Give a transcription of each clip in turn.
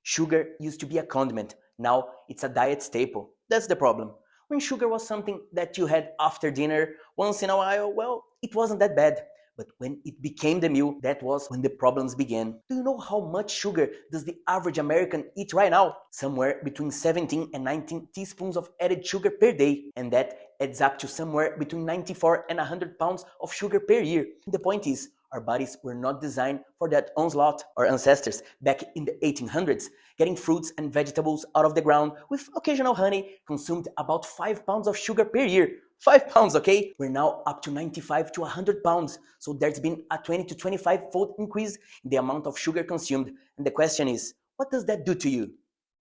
Sugar used to be a condiment. Now it's a diet staple. That's the problem. When sugar was something that you had after dinner once in a while, well, it wasn't that bad. But when it became the meal, that was when the problems began. Do you know how much sugar does the average American eat right now? Somewhere between 17 and 19 teaspoons of added sugar per day. And that adds up to somewhere between 94 and 100 pounds of sugar per year. The point is, our bodies were not designed for that onslaught. Our ancestors, back in the 1800s, getting fruits and vegetables out of the ground with occasional honey, consumed about 5 pounds of sugar per year. 5 pounds, okay? We're now up to 95 to 100 pounds. So there's been a 20 to 25-fold increase in the amount of sugar consumed. And the question is, what does that do to you?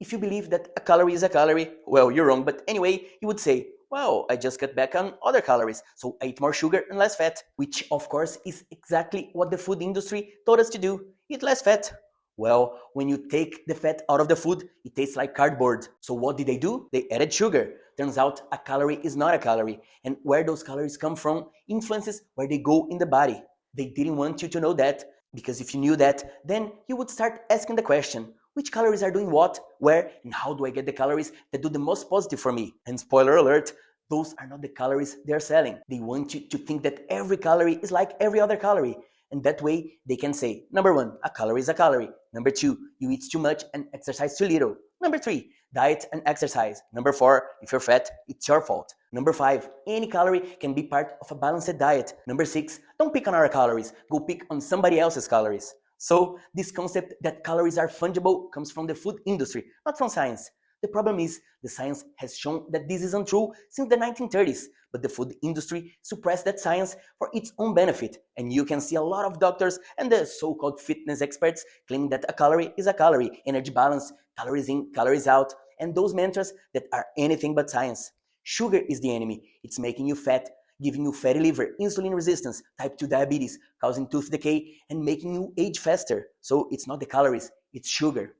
If you believe that a calorie is a calorie, well, you're wrong. But anyway, you would say, well, I just cut back on other calories, so I eat more sugar and less fat, which of course is exactly what the food industry told us to do, eat less fat. Well, when you take the fat out of the food, it tastes like cardboard. So what did they do? They added sugar. Turns out a calorie is not a calorie, and where those calories come from influences where they go in the body. They didn't want you to know that, because if you knew that, then you would start asking the question, which calories are doing what, where, and how do I get the calories that do the most positive for me? And spoiler alert, those are not the calories they're selling. They want you to think that every calorie is like every other calorie. And that way they can say, number 1, a calorie is a calorie. Number 2, you eat too much and exercise too little. Number 3, diet and exercise. Number 4, if you're fat, it's your fault. Number 5, any calorie can be part of a balanced diet. Number 6, don't pick on our calories, go pick on somebody else's calories. So this concept that calories are fungible comes from the food industry, not from science. The problem is, the science has shown that this isn't true since the 1930s, but the food industry suppressed that science for its own benefit, and you can see a lot of doctors and the so-called fitness experts claiming that a calorie is a calorie, energy balance, calories in, calories out, and those mantras that are anything but science. Sugar is the enemy. It's making you fat, giving you fatty liver, insulin resistance, type 2 diabetes, causing tooth decay, and making you age faster. So it's not the calories, it's sugar.